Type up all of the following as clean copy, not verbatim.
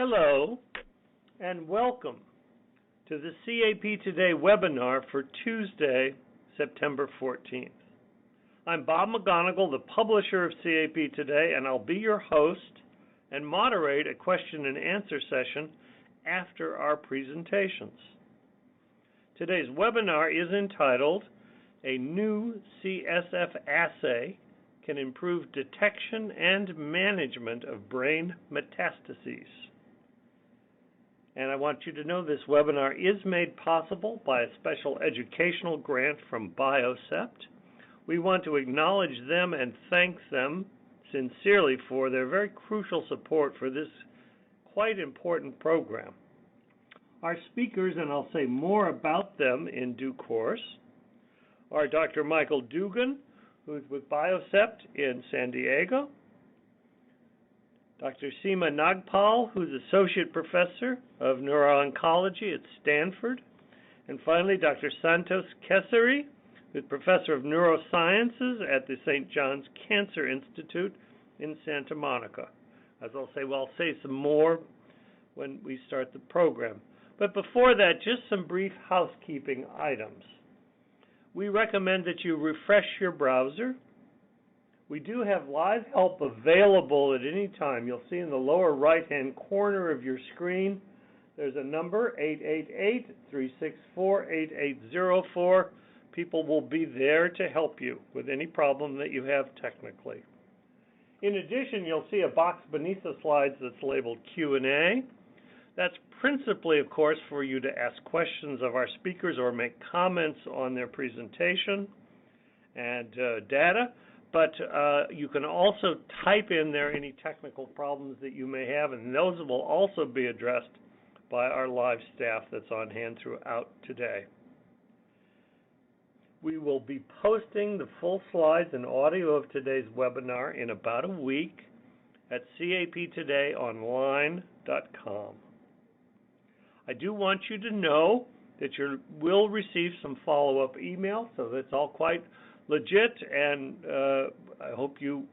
Hello, and welcome to the CAP Today webinar for Tuesday, September 14th. I'm Bob McGonnagle, the publisher of CAP Today, and I'll be your host and moderate a question and answer session after our presentations. Today's webinar is entitled, A New CSF Assay Can Improve Detection and Management of Brain Metastases. And I want you to know this webinar is made possible by a special educational grant from Biocept. We want to acknowledge them and thank them sincerely for their very crucial support for this quite important program. Our speakers, and I'll say more about them in due course, are Dr. Michael Dugan, who's with Biocept in San Diego, Dr. Seema Nagpal, who's Associate Professor of Neuro-oncology at Stanford, and finally Dr. Santosh Kesari, who's Professor of Neurosciences at the St. John's Cancer Institute in Santa Monica. As I'll say some more when we start the program. But before that, just some brief housekeeping items. We recommend that you refresh your browser. We do have live help available at any time. You'll see in the lower right-hand corner of your screen, there's a number, 888-364-8804. People will be there to help you with any problem that you have technically. In addition, you'll see a box beneath the slides that's labeled Q&A. That's principally, of course, for you to ask questions of our speakers or make comments on their presentation and data. But you can also type in there any technical problems that you may have, and those will also be addressed by our live staff that's on hand throughout today. We will be posting the full slides and audio of today's webinar in about a week at captodayonline.com. I do want you to know that you will receive some follow-up email, so that's all quite legit, and I hope you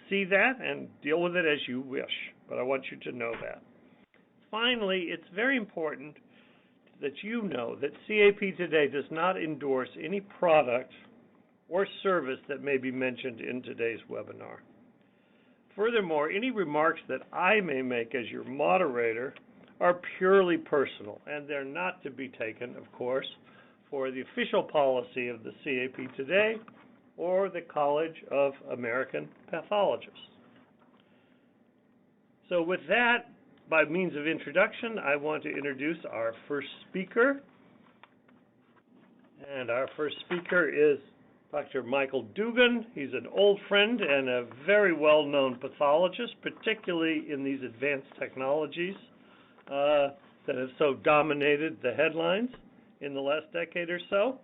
see that and deal with it as you wish, but I want you to know that. Finally, it's very important that you know that CAP Today does not endorse any product or service that may be mentioned in today's webinar. Furthermore, any remarks that I may make as your moderator are purely personal, and they're not to be taken, of course, for the official policy of the CAP Today or the College of American Pathologists. So with that, by means of introduction, I want to introduce our first speaker. And our first speaker is Dr. Michael Dugan. He's an old friend and a very well-known pathologist, particularly in these advanced technologies that have so dominated the headlines in the last decade or so.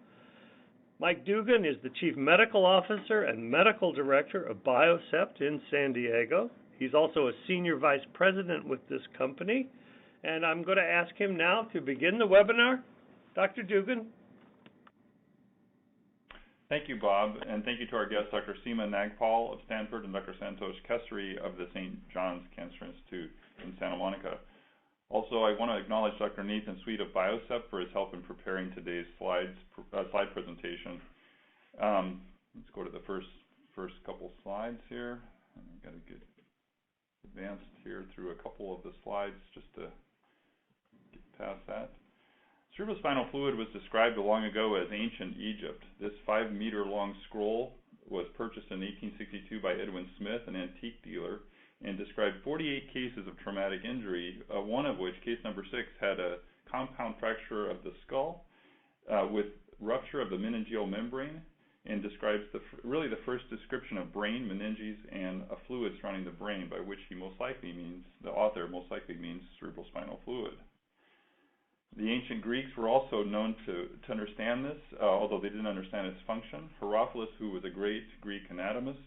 Mike Dugan is the Chief Medical Officer and Medical Director of Biocept in San Diego. He's also a Senior Vice President with this company. And I'm going to ask him now to begin the webinar. Dr. Dugan. Thank you, Bob, and thank you to our guests, Dr. Seema Nagpal of Stanford and Dr. Santosh Kesari of the St. John's Cancer Institute in Santa Monica. Also, I want to acknowledge Dr. Nathan Sweet of Biocept for his help in preparing today's slide presentation. Let's go to the first couple slides here. I've got to get advanced here through a couple of the slides just to get past that. Cerebrospinal fluid was described long ago as ancient Egypt. This 5-meter-long scroll was purchased in 1862 by Edwin Smith, an antique dealer, and described 48 cases of traumatic injury, one of which, case number 6, had a compound fracture of the skull with rupture of the meningeal membrane, and describes really the first description of brain, meninges, and a fluid surrounding the brain, by which the author most likely means cerebrospinal fluid. The ancient Greeks were also known to understand this, although they didn't understand its function. Herophilus, who was a great Greek anatomist,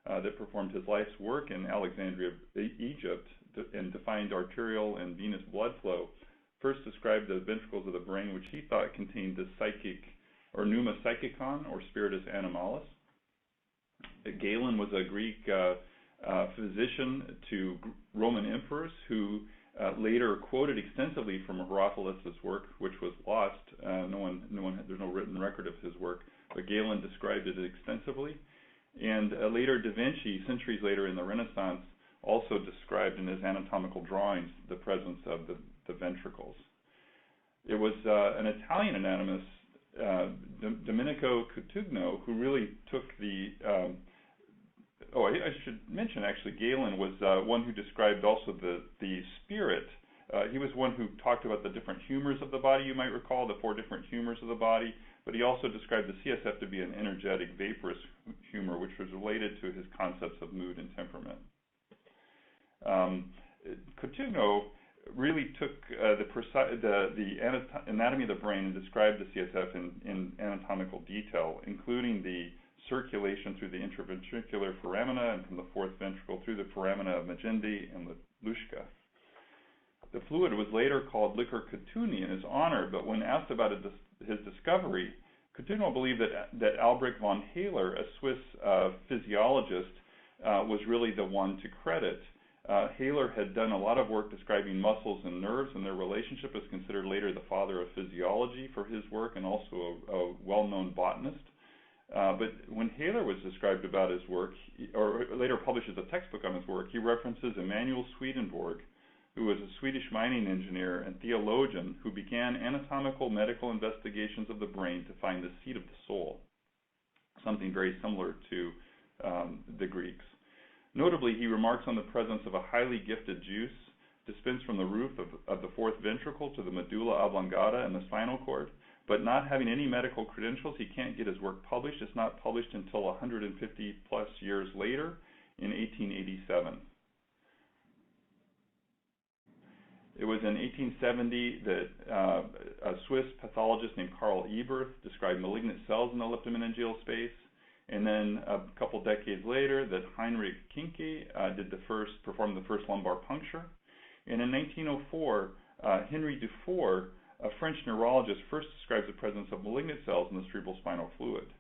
that performed his life's work in Alexandria, Egypt, and defined arterial and venous blood flow, first described the ventricles of the brain, which he thought contained the psychic, or pneuma psychicon, or spiritus animalis. Galen was a Greek physician to Roman emperors who later quoted extensively from Herophilus' work, which was lost. There's no written record of his work, but Galen described it extensively. And later, Da Vinci, centuries later in the Renaissance, also described in his anatomical drawings the presence of the ventricles. It was an Italian anatomist, Domenico Cutugno, who really took the I should mention, actually, Galen was one who described also the spirit. He was one who talked about the different humors of the body, you might recall, the 4 different humors of the body, but he also described the CSF to be an energetic, vaporous humor, which was related to his concepts of mood and temperament. Cutugno really took the anatomy of the brain and described the CSF in anatomical detail, including the circulation through the intraventricular foramina and from the 4th ventricle through the foramina of Magendie and Luschka. The fluid was later called liquor Cutuni in his honor, but when asked about his discovery, Cutugno believed that Albrecht von Haller, a Swiss physiologist, was really the one to credit. Haller had done a lot of work describing muscles and nerves, and their relationship is considered later the father of physiology for his work, and also a well-known botanist. But when Haller was described about his work, or later publishes a textbook on his work, he references Emanuel Swedenborg, who was a Swedish mining engineer and theologian who began anatomical medical investigations of the brain to find the seat of the soul, something very similar to the Greeks. Notably, he remarks on the presence of a highly gifted juice dispensed from the roof of the 4th ventricle to the medulla oblongata and the spinal cord, but not having any medical credentials, he can't get his work published. It's not published until 150 plus years later in 1887. It was in 1870 that a Swiss pathologist named Karl Eberth described malignant cells in the leptomeningeal space, and then a couple decades later that Heinrich Kinke performed the first lumbar puncture. And in 1904, Henri Dufour, a French neurologist, first describes the presence of malignant cells in the cerebrospinal fluid.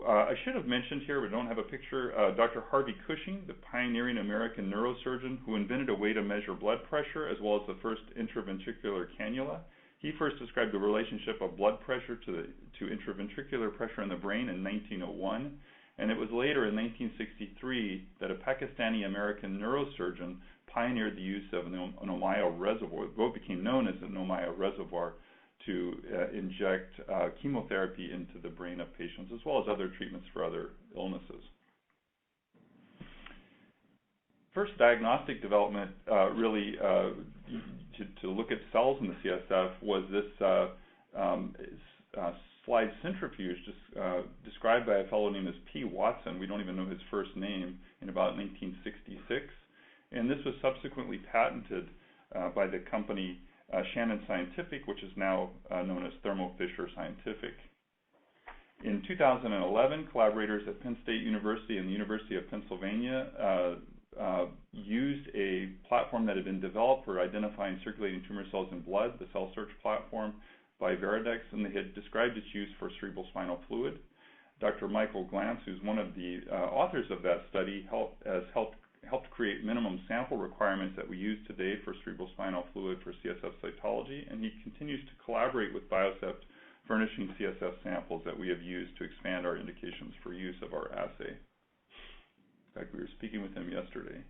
I should have mentioned here, we don't have a picture, Dr. Harvey Cushing, the pioneering American neurosurgeon who invented a way to measure blood pressure as well as the first intraventricular cannula. He first described the relationship of blood pressure to intraventricular pressure in the brain in 1901, and it was later in 1963 that a Pakistani-American neurosurgeon pioneered the use of an Ommaya reservoir, what became known as an Ommaya reservoir, to inject chemotherapy into the brain of patients, as well as other treatments for other illnesses. First diagnostic development really to look at cells in the CSF was this slide centrifuge described by a fellow named as P. Watson. We don't even know his first name, in about 1966. And this was subsequently patented by the company Shannon Scientific, which is now known as Thermo Fisher Scientific. In 2011, collaborators at Penn State University and the University of Pennsylvania used a platform that had been developed for identifying circulating tumor cells in blood, the Cell Search platform by Veridex, and they had described its use for cerebrospinal fluid. Dr. Michael Glantz, who's one of the authors of that study, helped create minimum sample requirements that we use today for cerebrospinal fluid for CSF cytology, and he continues to collaborate with Biocept, furnishing CSF samples that we have used to expand our indications for use of our assay. In fact, we were speaking with him yesterday.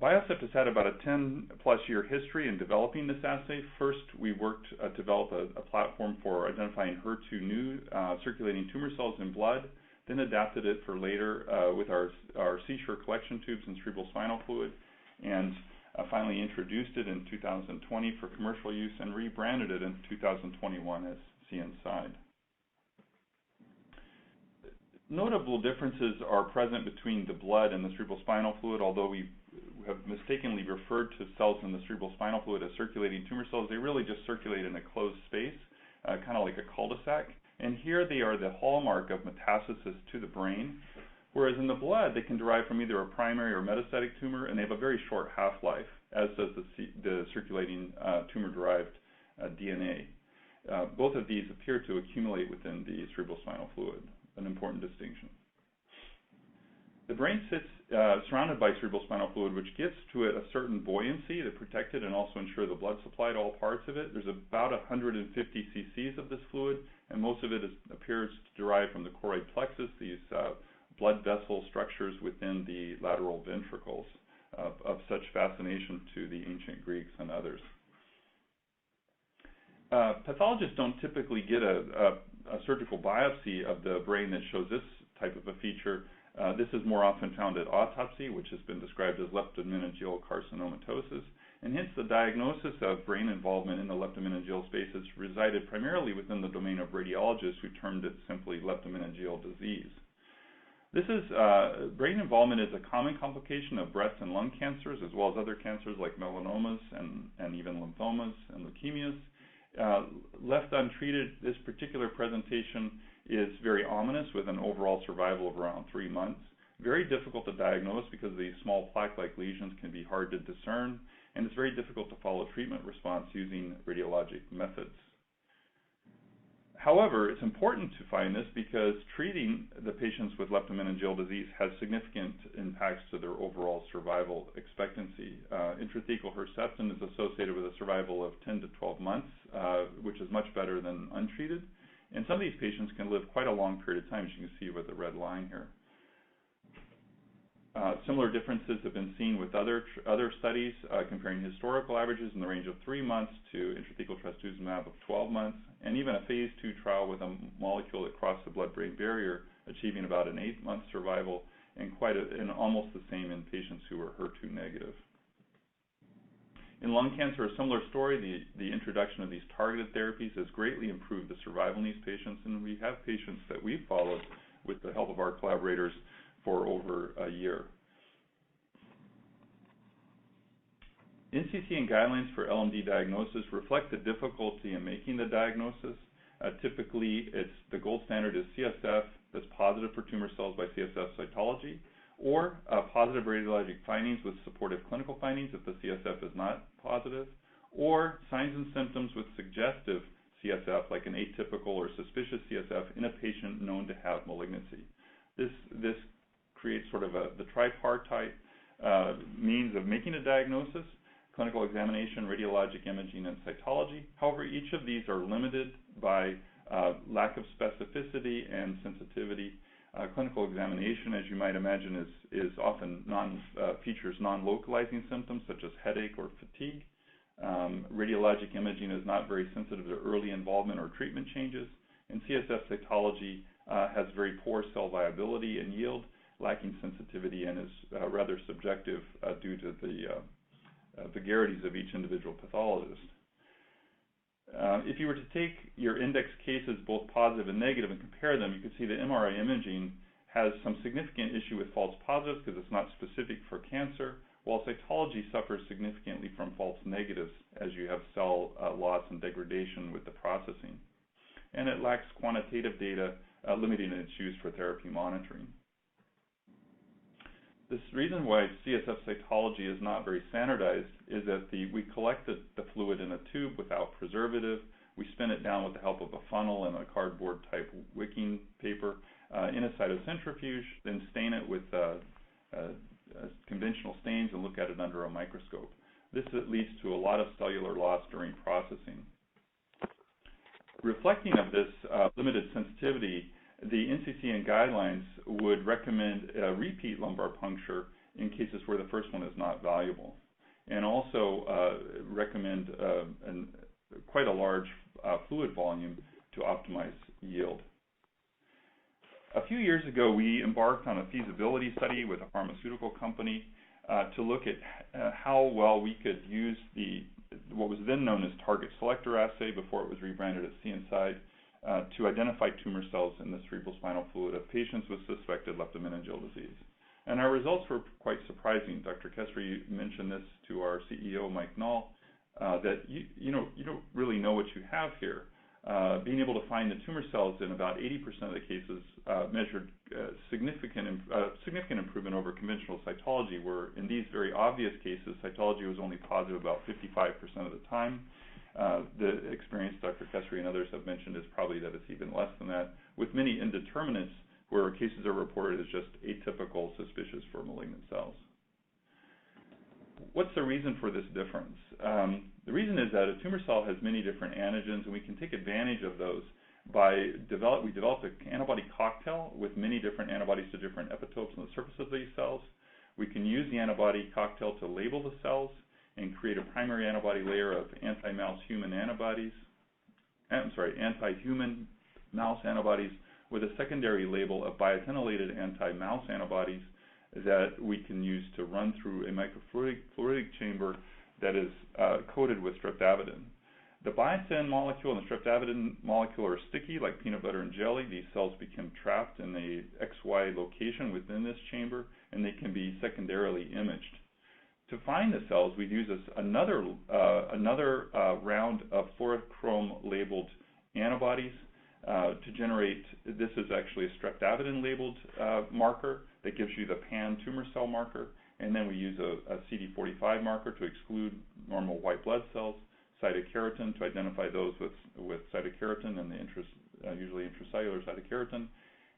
Biocept has had about a 10-plus year history in developing this assay. First, we worked to develop a platform for identifying HER2 new circulating tumor cells in blood, then adapted it for later with our seashore collection tubes and cerebrospinal fluid, and finally introduced it in 2020 for commercial use and rebranded it in 2021 as CNSide. Notable differences are present between the blood and the cerebrospinal fluid. Although we have mistakenly referred to cells in the cerebrospinal fluid as circulating tumor cells, they really just circulate in a closed space, kind of like a cul-de-sac. And here they are the hallmark of metastasis to the brain, whereas in the blood they can derive from either a primary or metastatic tumor, and they have a very short half-life, as does the circulating tumor-derived DNA. Both of these appear to accumulate within the cerebrospinal fluid, an important distinction. The brain sits surrounded by cerebrospinal fluid, which gives to it a certain buoyancy to protect it and also ensure the blood supply to all parts of it. There's about 150 cc's of this fluid, and most of it appears to derive from the choroid plexus, these blood vessel structures within the lateral ventricles, of such fascination to the ancient Greeks and others. Pathologists don't typically get a surgical biopsy of the brain that shows this type of a feature. This is more often found at autopsy, which has been described as leptomeningeal carcinomatosis, and hence the diagnosis of brain involvement in the leptomeningeal space has resided primarily within the domain of radiologists, who termed it simply leptomeningeal disease. This is, brain involvement is a common complication of breast and lung cancers, as well as other cancers like melanomas and even lymphomas and leukemias. Left untreated, this particular presentation is very ominous, with an overall survival of around 3 months. Very difficult to diagnose because these small plaque-like lesions can be hard to discern, and it's very difficult to follow treatment response using radiologic methods. However, it's important to find this because treating the patients with leptomeningeal disease has significant impacts to their overall survival expectancy. Intrathecal Herceptin is associated with a survival of 10 to 12 months, which is much better than untreated. And some of these patients can live quite a long period of time, as you can see with the red line here. Similar differences have been seen with other studies comparing historical averages in the range of 3 months to intrathecal trastuzumab of 12 months, and even a phase 2 trial with a molecule that crossed the blood-brain barrier, achieving about an 8-month survival, and almost the same in patients who were HER2 negative. In lung cancer, a similar story. The introduction of these targeted therapies has greatly improved the survival in these patients, and we have patients that we've followed with the help of our collaborators for over a year. NCCN guidelines for LMD diagnosis reflect the difficulty in making the diagnosis. Typically, the gold standard is CSF that's positive for tumor cells by CSF cytology, or positive radiologic findings with supportive clinical findings if the CSF is not positive, or signs and symptoms with suggestive CSF, like an atypical or suspicious CSF in a patient known to have malignancy. This creates sort of the tripartite means of making a diagnosis: clinical examination, radiologic imaging, and cytology. However, each of these are limited by lack of specificity and sensitivity. Clinical examination, as you might imagine, is often features non-localizing symptoms such as headache or fatigue. Radiologic imaging is not very sensitive to early involvement or treatment changes, and CSF cytology has very poor cell viability and yield, lacking sensitivity, and is rather subjective due to the vagaries of each individual pathologist. If you were to take your index cases, both positive and negative, and compare them, you could see that MRI imaging has some significant issue with false positives because it's not specific for cancer, while cytology suffers significantly from false negatives as you have cell loss and degradation with the processing. And it lacks quantitative data, limiting its use for therapy monitoring. This reason why CSF cytology is not very standardized is that we collect the fluid in a tube without preservative. We spin it down with the help of a funnel and a cardboard type wicking paper in a cytocentrifuge, then stain it with conventional stains and look at it under a microscope. This leads to a lot of cellular loss during processing. Reflecting of this limited sensitivity, the NCCN guidelines would recommend a repeat lumbar puncture in cases where the first one is not valuable, and also recommend quite a large fluid volume to optimize yield. A few years ago, we embarked on a feasibility study with a pharmaceutical company to look at how well we could use what was then known as target selector assay, before it was rebranded as CNSide, to identify tumor cells in the cerebrospinal fluid of patients with suspected leptomeningeal disease. And our results were quite surprising. Dr. Kesari mentioned this to our CEO, Mike Null, that you don't really know what you have here. Being able to find the tumor cells in about 80% of the cases measured significant improvement over conventional cytology, where in these very obvious cases, cytology was only positive about 55% of the time. The experience Dr. Kesari and others have mentioned is probably that it's even less than that. With many indeterminates, where cases are reported as just atypical suspicious for malignant cells. What's the reason for this difference? The reason is that a tumor cell has many different antigens, and we can take advantage of those by we developed an antibody cocktail with many different antibodies to different epitopes on the surface of these cells. We can use the antibody cocktail to label the cells and create a primary antibody layer of anti-human mouse antibodies with a secondary label of biotinylated anti-mouse antibodies that we can use to run through a microfluidic chamber that is coated with streptavidin. The biotin molecule and the streptavidin molecule are sticky like peanut butter and jelly. These cells become trapped in a XY location within this chamber, and they can be secondarily imaged. To find the cells, we use another round of fluorochrome-labeled antibodies to generate. This is actually a streptavidin-labeled marker that gives you the pan-tumor cell marker, and then we use a CD45 marker to exclude normal white blood cells, cytokeratin to identify those with cytokeratin and the usually intracellular cytokeratin,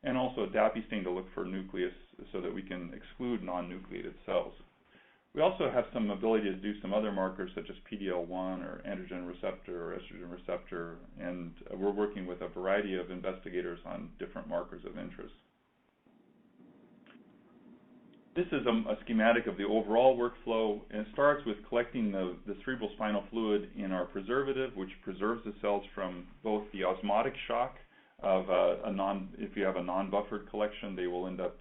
and also a DAPI stain to look for nucleus so that we can exclude non-nucleated cells. We also have some ability to do some other markers such as PD-L1 or androgen receptor or estrogen receptor, and we're working with a variety of investigators on different markers of interest. This is a schematic of the overall workflow, and it starts with collecting the cerebrospinal fluid in our preservative, which preserves the cells from both the osmotic shock of if you have a non-buffered collection, they will end up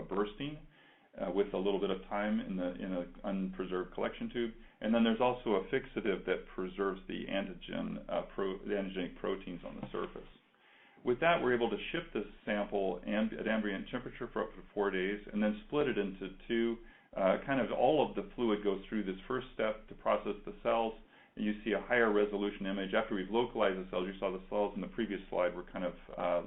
bursting with a little bit of time in an unpreserved collection tube. And then there's also a fixative that preserves the antigenic proteins on the surface. With that, we're able to ship this sample at ambient temperature for up to 4 days, and then split it into two. Kind of all of the fluid goes through this first step to process the cells, and you see a higher resolution image. After we've localized the cells, you saw the cells in the previous slide were kind of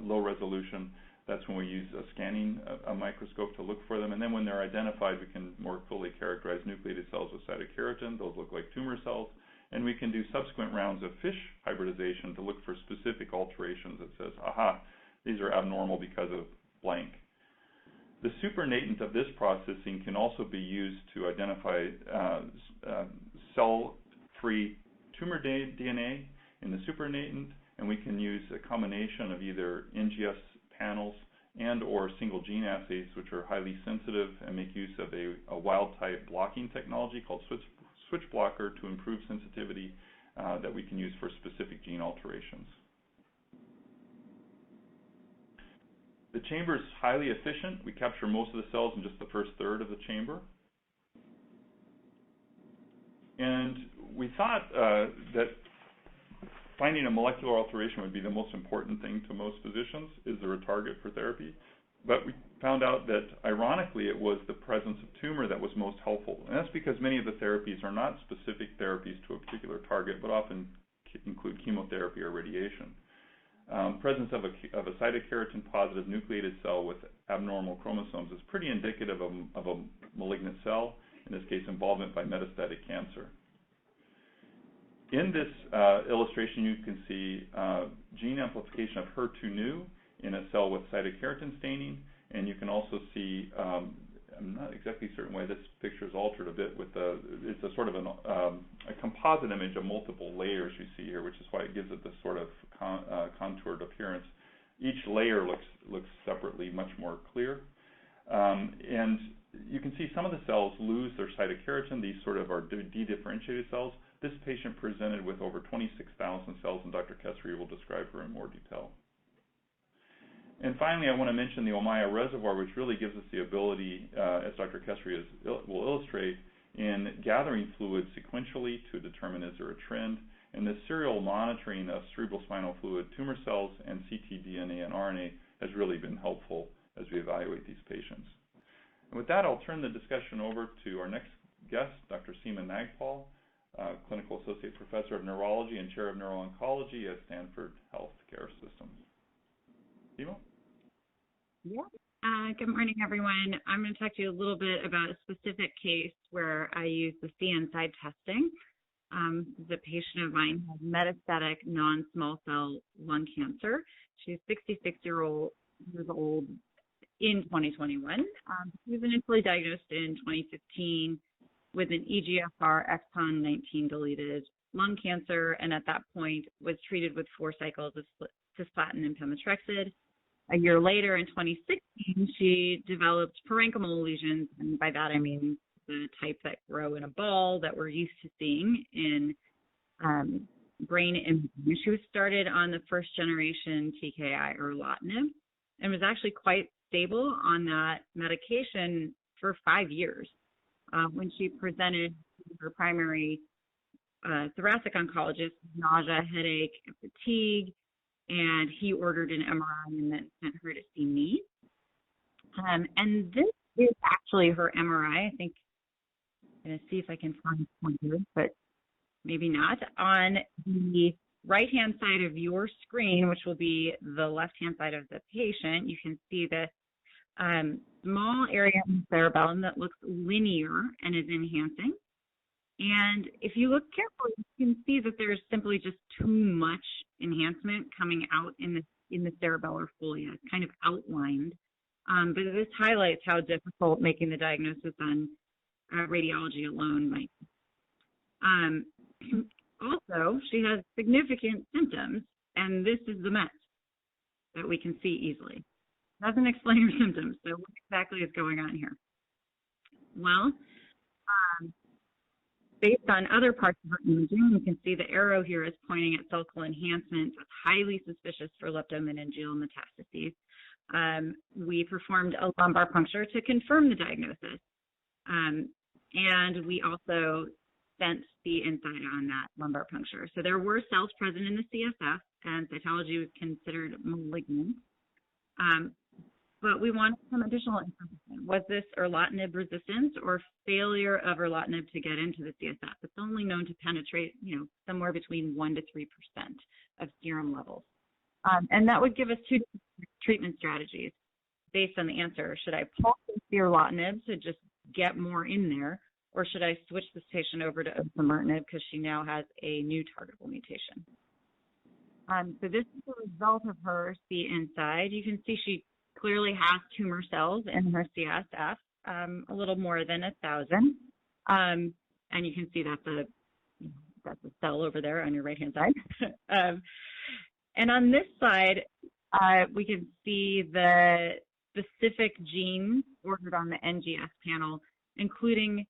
low resolution. That's when we use a microscope to look for them, and then when they're identified, we can more fully characterize nucleated cells with cytokeratin. Those look like tumor cells. And we can do subsequent rounds of FISH hybridization to look for specific alterations that says, aha, these are abnormal because of blank. The supernatant of this processing can also be used to identify cell-free tumor DNA in the supernatant, and we can use a combination of either NGS panels and or single gene assays, which are highly sensitive and make use of a wild-type blocking technology called switch blocker to improve sensitivity that we can use for specific gene alterations. The chamber is highly efficient. We capture most of the cells in just the first third of the chamber. And we thought that finding a molecular alteration would be the most important thing to most physicians. Is there a target for therapy? But we found out that, ironically, it was the presence of tumor that was most helpful. And that's because many of the therapies are not specific therapies to a particular target, but often include chemotherapy or radiation. Presence of a cytokeratin-positive nucleated cell with abnormal chromosomes is pretty indicative of a malignant cell, in this case involvement by metastatic cancer. In this illustration, you can see gene amplification of HER2/neu in a cell with cytokeratin staining, and you can also see, I'm not exactly certain why this picture is altered a bit, it's a sort of a composite image of multiple layers you see here, which is why it gives it this sort of contoured appearance. Each layer looks separately much more clear. And you can see some of the cells lose their cytokeratin. These sort of are de-differentiated cells. This patient presented with over 26,000 cells, and Dr. Kesari will describe her in more detail. And finally, I want to mention the Ommaya reservoir, which really gives us the ability, as Dr. Kesari will illustrate, in gathering fluid sequentially to determine is there a trend. And the serial monitoring of cerebrospinal fluid, tumor cells, and ctDNA and RNA has really been helpful as we evaluate these patients. And with that, I'll turn the discussion over to our next guest, Dr. Seema Nagpal, Clinical Associate Professor of Neurology and Chair of Neuro-oncology at Stanford Healthcare System. Seema? Yeah. Good morning, everyone. I'm going to talk to you a little bit about a specific case where I use the CNSide testing. The patient of mine has metastatic non-small cell lung cancer. She's a 66-year-old years old in 2021. She was initially diagnosed in 2015 with an EGFR exon 19 deleted lung cancer, and at that point was treated with 4 cycles of cisplatin and pemetrexed. A year later, in 2016, she developed parenchymal lesions, and by that I mean the type that grow in a ball that we're used to seeing in brain imaging. She was started on the first generation TKI erlotinib and was actually quite stable on that medication for 5 years. When she presented to her primary thoracic oncologist, nausea, headache, and fatigue, and he ordered an MRI and then sent her to see me. And this is actually her MRI. I think I'm going to see if I can find one here, but maybe not. On the right-hand side of your screen, which will be the left-hand side of the patient, you can see the small area in the cerebellum that looks linear and is enhancing. And if you look carefully, you can see that there's simply just too much enhancement coming out in the cerebellar folia. It's kind of outlined. But this highlights how difficult making the diagnosis on radiology alone might be. Also, she has significant symptoms, and this is the mess that we can see easily. Doesn't explain her symptoms, so what exactly is going on here? Well, based on other parts of her imaging, you can see the arrow here is pointing at sulcal enhancement. It's highly suspicious for leptomeningeal metastases. We performed a lumbar puncture to confirm the diagnosis. And we also sent the insight on that lumbar puncture. So there were cells present in the CSF, and cytology was considered malignant. But we wanted some additional information. Was this erlotinib resistance or failure of erlotinib to get into the CSF? It's only known to penetrate, somewhere between 1% to 3% of serum levels. And that would give us 2 treatment strategies based on the answer. Should I pulse the erlotinib to just get more in there, or should I switch this patient over to osimertinib because she now has a new targetable mutation? So this is the result of her see inside. You can see she clearly has tumor cells in her CSF, a little more than 1,000. And you can see that's a cell over there on your right-hand side. And on this side, we can see the specific genes ordered on the NGS panel, including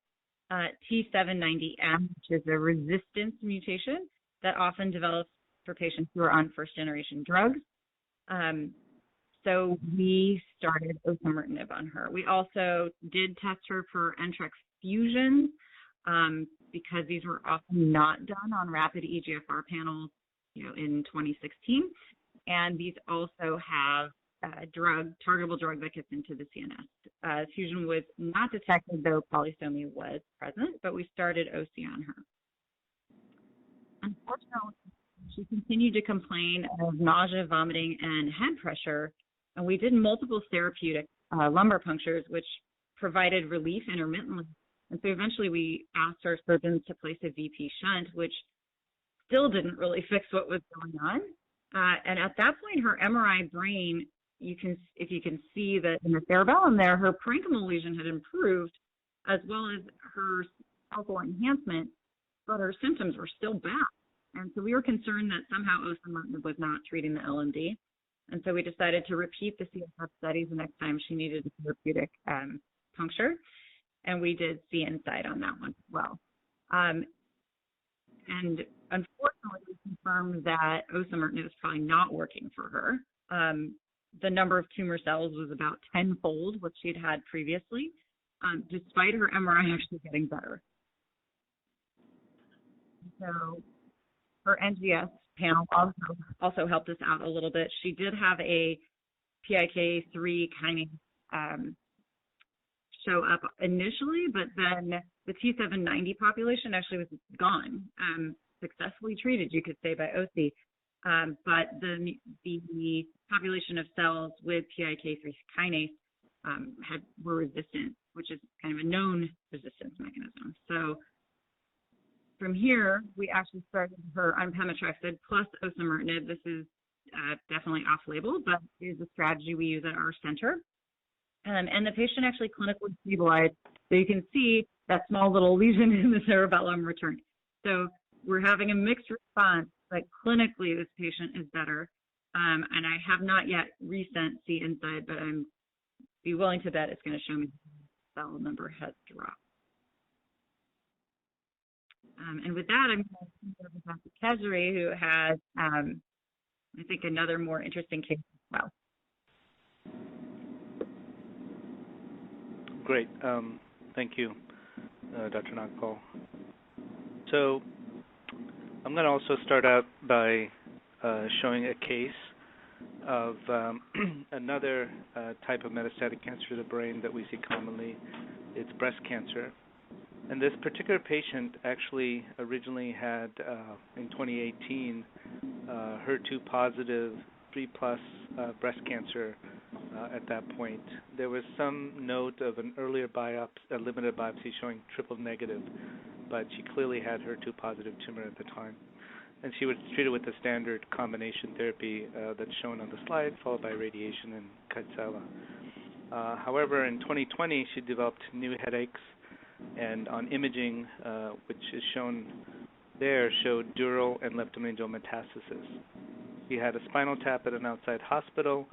T790M, which is a resistance mutation that often develops for patients who are on first-generation drugs. So we started osimertinib on her. We also did test her for NTRK fusions because these were often not done on rapid EGFR panels, in 2016. And these also have a targetable drug that gets into the CNS. Fusion was not detected, though polysomy was present, but we started OC on her. Unfortunately, she continued to complain of nausea, vomiting, and head pressure. And we did multiple therapeutic lumbar punctures, which provided relief intermittently. And so eventually we asked our surgeons to place a VP shunt, which still didn't really fix what was going on. And at that point, her MRI brain, if you can see that in the cerebellum there, her parenchymal lesion had improved, as well as her sulcal enhancement, but her symptoms were still bad. And so we were concerned that somehow osimertinib was not treating the LMD. And so we decided to repeat the CSF studies the next time she needed a therapeutic puncture. And we did see inside on that one as well. And unfortunately, we confirmed that osimertinib is probably not working for her. The number of tumor cells was about 10-fold what she'd had previously, despite her MRI actually getting better. So her NGS panel also helped us out a little bit. She did have a PIK3 kinase show up initially, but then the T790 population actually was gone, successwely treated, you could say, by OC. But the population of cells with PIK3 kinase were resistant, which is kind of a known resistance mechanism. So from here, we actually started her on pemetrexed plus osimertinib. This is definitely off-label, but is a strategy we use at our center. And the patient actually clinically stabilized. So you can see that small little lesion in the cerebellum returning. So we're having a mixed response, but clinically this patient is better. And I have not yet resent C inside, but I'm be willing to bet it's going to show me the cell number has dropped. And with that, I'm going to turn it over to Dr. Kesari, who has, I think, another more interesting case as well. Great. Thank you, Dr. Nagpal. So I'm going to also start out by showing a case of another type of metastatic cancer to the brain that we see commonly. It's breast cancer. And this particular patient actually originally had, in 2018, HER2 positive 3+ breast cancer at that point. There was some note of an earlier biopsy, a limited biopsy showing triple negative, but she clearly had HER2 positive tumor at the time. And she was treated with the standard combination therapy that's shown on the slide, followed by radiation and Kadcyla. However, in 2020, she developed new headaches, and on imaging, which is shown there, showed dural and leptomeningeal metastases. She had a spinal tap at an outside hospital,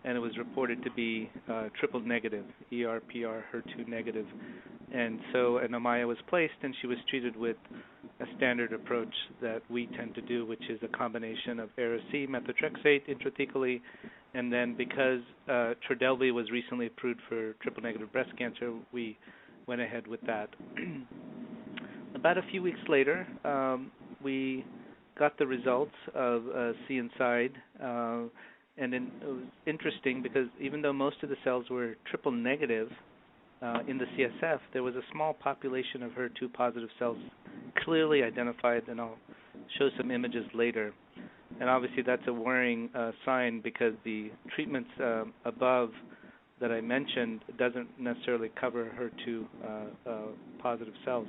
and it was reported to be triple negative, ER, PR, HER2 negative. And so an Amaya was placed, and she was treated with a standard approach that we tend to do, which is a combination of Ara-C, methotrexate intrathecally, and then because Trodelvy was recently approved for triple negative breast cancer, we went ahead with that. About a few weeks later, we got the results of C inside, and it was interesting because even though most of the cells were triple negative in the CSF, there was a small population of HER2 positive cells clearly identified, and I'll show some images later. And obviously that's a worrying sign because the treatments above that I mentioned doesn't necessarily cover HER2 positive cells.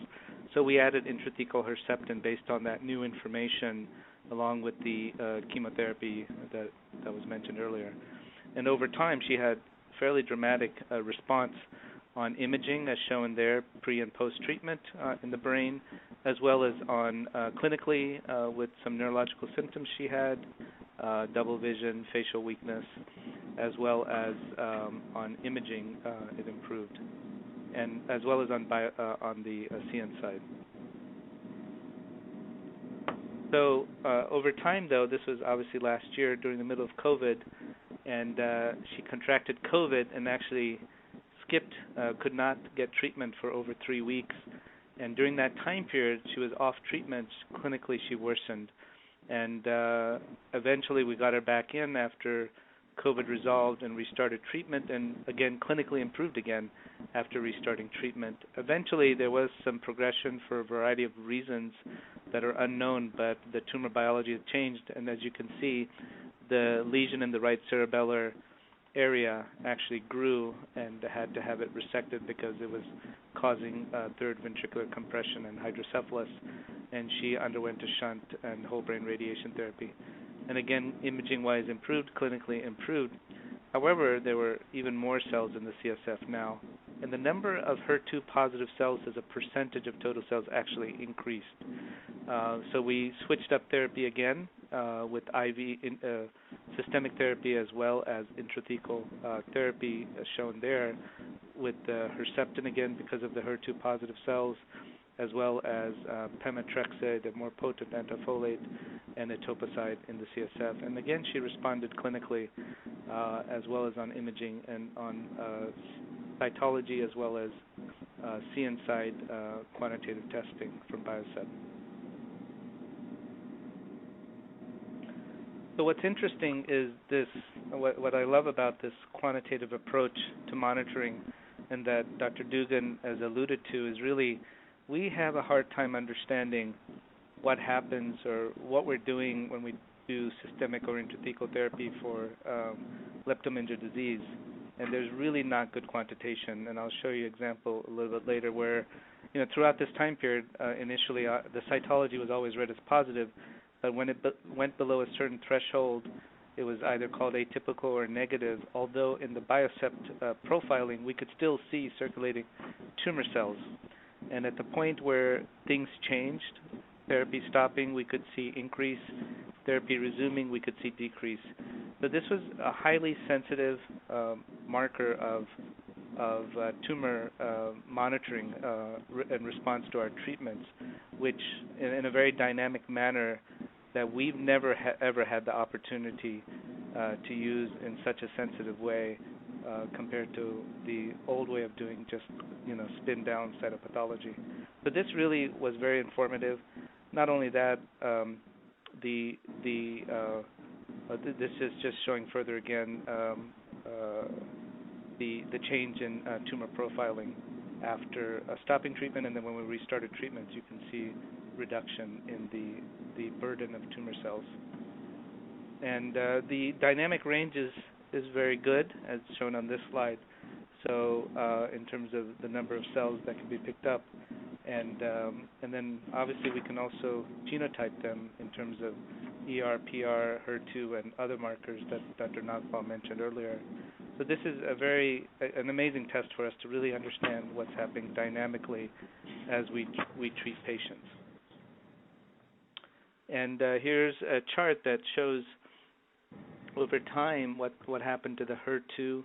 So we added intrathecal Herceptin based on that new information along with the chemotherapy that was mentioned earlier. And over time she had fairly dramatic response on imaging as shown there, pre and post treatment in the brain, as well as on clinically with some neurological symptoms she had, double vision, facial weakness, as well as on imaging it improved, and as well as on the CN side. So over time, though, this was obviously last year during the middle of COVID, and she contracted COVID and actually skipped, could not get treatment for over 3 weeks. And during that time period, she was off treatment. Clinically, she worsened. And eventually we got her back in after COVID resolved and restarted treatment, and again clinically improved again after restarting treatment. Eventually there was some progression for a variety of reasons that are unknown, but the tumor biology had changed, and as you can see, the lesion in the right cerebellar area actually grew and had to have it resected because it was causing third ventricular compression and hydrocephalus, and she underwent a shunt and whole brain radiation therapy. And again, imaging-wise improved, clinically improved. However, there were even more cells in the CSF now, and the number of HER2 positive cells as a percentage of total cells actually increased. So we switched up therapy again with IV systemic therapy as well as intrathecal therapy as shown there with Herceptin again because of the HER2 positive cells, as well as pemetrexed, a more potent antifolate, and etoposide in the CSF. And again, she responded clinically as well as on imaging and on cytology as well as CN-side quantitative testing from Biocept. So what's interesting is this, what I love about this quantitative approach to monitoring, and that Dr. Dugan has alluded to, is really we have a hard time understanding what happens or what we're doing when we do systemic or intrathecal therapy for leptomeningeal disease, and there's really not good quantitation. And I'll show you an example a little bit later where, throughout this time period, initially the cytology was always read as positive, but when it went below a certain threshold, it was either called atypical or negative, although in the Biocept profiling, we could still see circulating tumor cells. And at the point where things changed, therapy stopping, we could see increase, therapy resuming, we could see decrease. So this was a highly sensitive marker of tumor monitoring in response to our treatments, which in a very dynamic manner that we've never ever had the opportunity to use in such a sensitive way compared to the old way of doing just, spin down cytopathology. But this really was very informative. Not only that, this is just showing further again the change in tumor profiling after stopping treatment, and then when we restarted treatments, you can see reduction in the burden of tumor cells. And the dynamic range is very good, as shown on this slide. So in terms of the number of cells that can be picked up, and then obviously we can also genotype them in terms of ER, PR, HER2, and other markers that Dr. Nagpal mentioned earlier. So this is an amazing test for us to really understand what's happening dynamically as we treat patients. And here's a chart that shows over time what happened to the HER2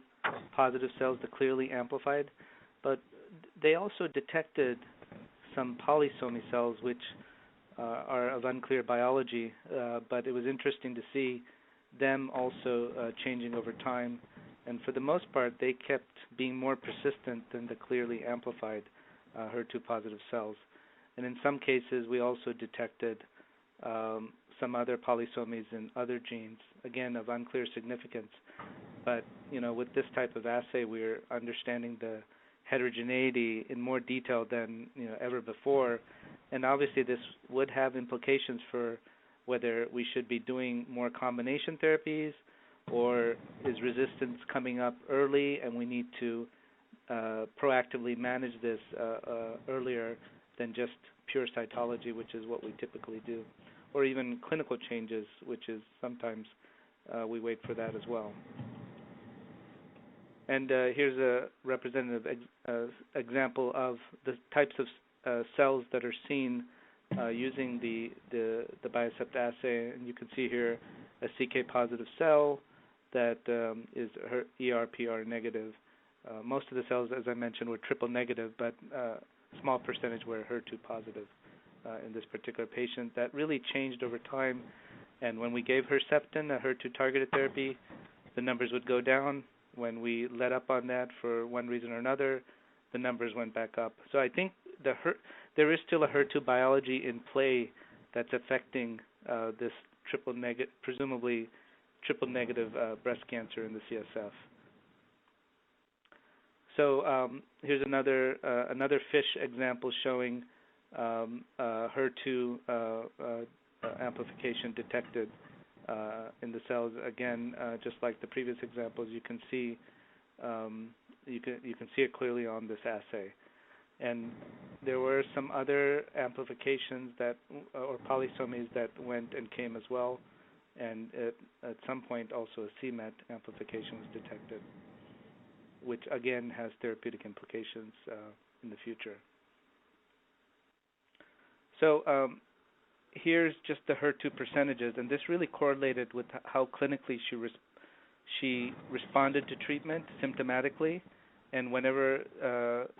positive cells, the clearly amplified, but they also detected some polysomy cells which are of unclear biology, but it was interesting to see them also changing over time, and for the most part they kept being more persistent than the clearly amplified HER2 positive cells. And in some cases we also detected some other polysomies in other genes, again of unclear significance. But with this type of assay, we're understanding the heterogeneity in more detail than ever before, and obviously this would have implications for whether we should be doing more combination therapies, or is resistance coming up early and we need to proactively manage this earlier than just pure cytology, which is what we typically do, or even clinical changes, which is sometimes we wait for that as well. And here's a representative example of the types of cells that are seen using the Biocept assay. And you can see here a CK positive cell that is ER, PR negative. Most of the cells, as I mentioned, were triple negative, but a small percentage were HER2 positive in this particular patient. That really changed over time. And when we gave Herceptin, a HER2 targeted therapy, the numbers would go down. When we let up on that for one reason or another, the numbers went back up. So I think there is still a HER2 biology in play that's affecting this presumably triple negative breast cancer in the CSF. So here's another FISH example showing HER2 amplification detected in the cells. Again, just like the previous examples, you can see it clearly on this assay. And there were some other amplifications or polysomies that went and came as well. And at some point also a c-Met amplification was detected, which again has therapeutic implications in the future. So here's just the HER2 percentages, and this really correlated with how clinically she responded to treatment symptomatically. And whenever,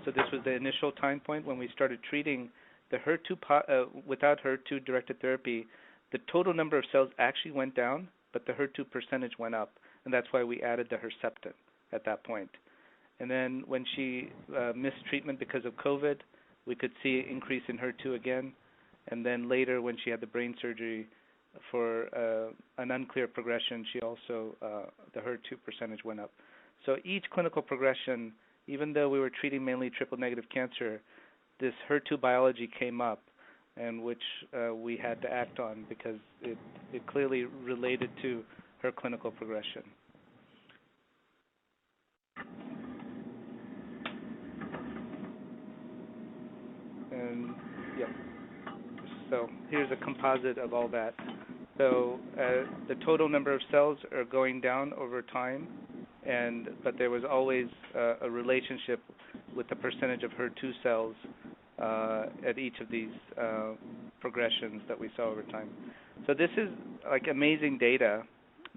so this was the initial time point when we started treating the HER2 without HER2 directed therapy, the total number of cells actually went down, but the HER2 percentage went up, and that's why we added the Herceptin at that point. And then when she missed treatment because of COVID, we could see an increase in HER2 again. And then later, when she had the brain surgery for an unclear progression, she also, the HER2 percentage went up. So each clinical progression, even though we were treating mainly triple-negative cancer, this HER2 biology came up, and which we had to act on because it clearly related to her clinical progression. And yeah. So here's a composite of all that. So the total number of cells are going down over time, but there was always a relationship with the percentage of HER2 cells at each of these progressions that we saw over time. So this is like amazing data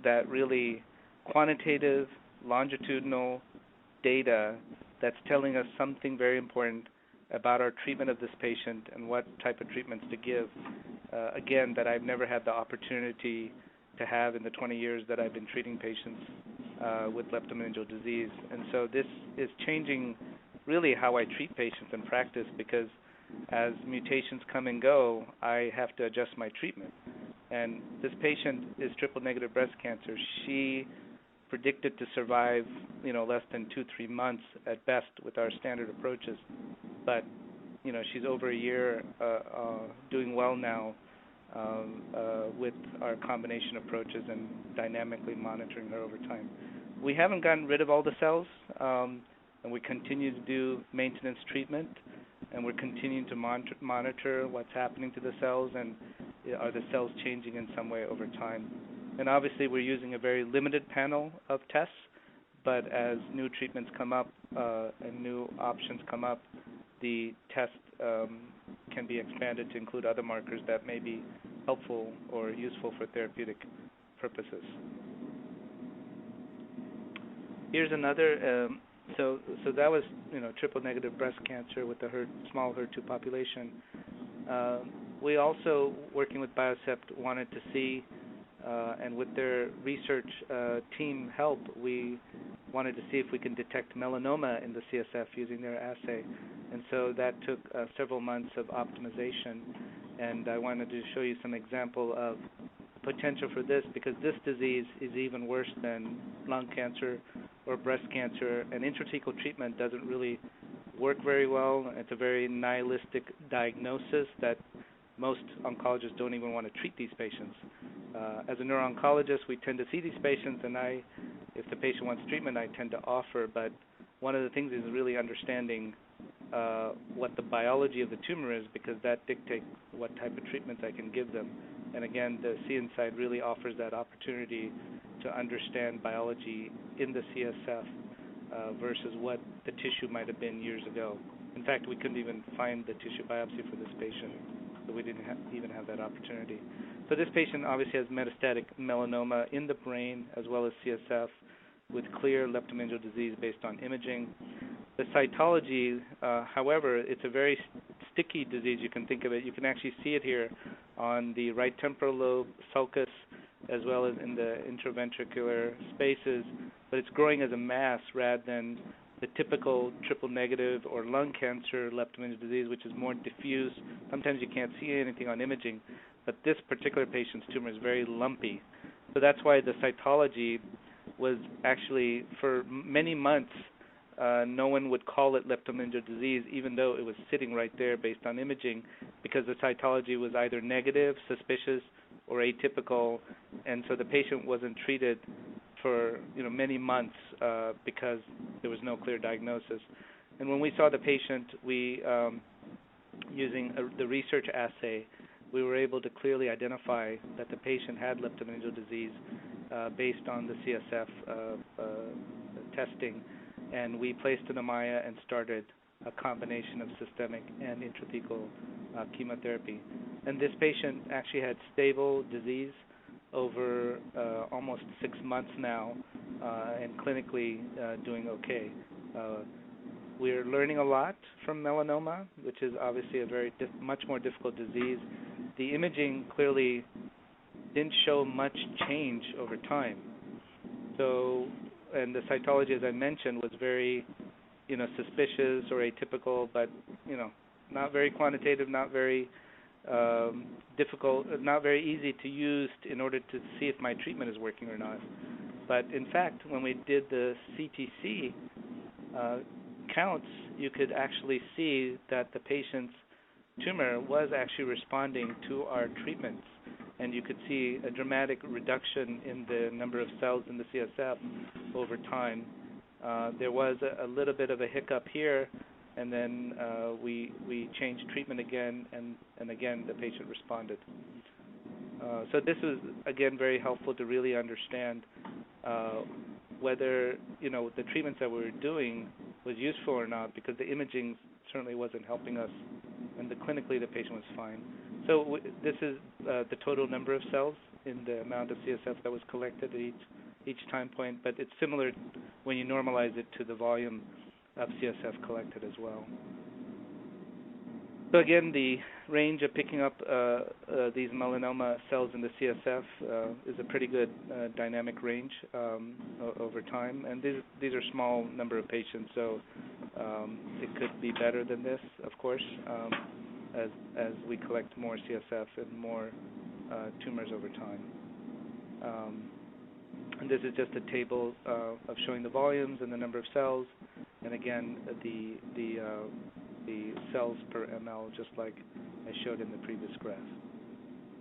that really quantitative, longitudinal data that's telling us something very important about our treatment of this patient and what type of treatments to give. Again, that I've never had the opportunity to have in the 20 years that I've been treating patients with leptomeningeal disease. And so this is changing really how I treat patients in practice, because as mutations come and go, I have to adjust my treatment. And this patient is triple-negative breast cancer. She predicted to survive, less than 2-3 months at best with our standard approaches. But, she's over a year doing well now with our combination approaches and dynamically monitoring her over time. We haven't gotten rid of all the cells, and we continue to do maintenance treatment, and we're continuing to monitor what's happening to the cells, and are the cells changing in some way over time. And obviously we're using a very limited panel of tests, but as new treatments come up and new options come up, the test can be expanded to include other markers that may be helpful or useful for therapeutic purposes. Here's another, so that was triple-negative breast cancer with the small HER2 population. We also, working with Biocept, wanted to see, and with their research team help, we wanted to see if we can detect melanoma in the CSF using their assay. And so that took several months of optimization, and I wanted to show you some example of potential for this, because this disease is even worse than lung cancer or breast cancer, and intrathecal treatment doesn't really work very well. It's a very nihilistic diagnosis that most oncologists don't even want to treat these patients. As a neuro-oncologist, we tend to see these patients, and if the patient wants treatment, I tend to offer. But one of the things is really understanding what the biology of the tumor is, because that dictates what type of treatments I can give them. And again, the CNSide really offers that opportunity to understand biology in the CSF versus what the tissue might have been years ago. In fact, we couldn't even find the tissue biopsy for this patient, so we didn't even have that opportunity. So this patient obviously has metastatic melanoma in the brain as well as CSF with clear leptomeningeal disease based on imaging. The cytology, however, it's a very sticky disease. You can think of it. You can actually see it here on the right temporal lobe, sulcus, as well as in the intraventricular spaces, but it's growing as a mass rather than the typical triple-negative or lung cancer leptomeningeal disease, which is more diffuse. Sometimes you can't see anything on imaging, but this particular patient's tumor is very lumpy. So that's why the cytology was actually, for many months, no one would call it leptomeningeal disease, even though it was sitting right there based on imaging, because the cytology was either negative, suspicious, or atypical, and so the patient wasn't treated for many months because there was no clear diagnosis. And when we saw the patient, we using the research assay, we were able to clearly identify that the patient had leptomeningeal disease based on the CSF testing, and we placed an Amaya and started a combination of systemic and intrathecal chemotherapy. And this patient actually had stable disease over almost 6 months now, and clinically doing okay. We're learning a lot from melanoma, which is obviously a very much more difficult disease. The imaging clearly didn't show much change over time. So, and the cytology, as I mentioned, was very, suspicious or atypical, but, not very quantitative, not very difficult, not very easy to use in order to see if my treatment is working or not. But in fact, when we did the CTC counts, you could actually see that the patient's tumor was actually responding to our treatments, and you could see a dramatic reduction in the number of cells in the CSF over time. There was a little bit of a hiccup here, and then we changed treatment again, and again the patient responded. So this was, again, very helpful to really understand whether, the treatments that we were doing was useful or not, because the imaging certainly wasn't helping us, and clinically the patient was fine. So this is the total number of cells in the amount of CSF that was collected at each time point, but it's similar when you normalize it to the volume of CSF collected as well. So again, the range of picking up these melanoma cells in the CSF is a pretty good dynamic range over time, and these are small number of patients, so it could be better than this, of course, as we collect more CSF and more tumors over time. And this is just a table of showing the volumes and the number of cells, and again the cells per ml, just like I showed in the previous graph.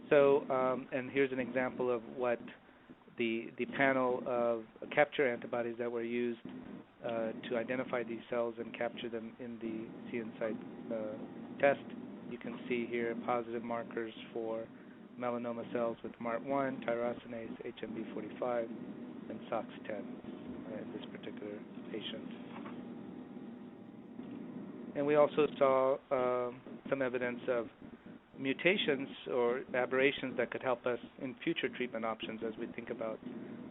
So, and here's an example of what the panel of capture antibodies that were used to identify these cells and capture them in the CNSide test. You can see here positive markers for melanoma cells with MART1, tyrosinase, HMB45, and SOX10 in this particular patient. And we also saw some evidence of mutations or aberrations that could help us in future treatment options as we think about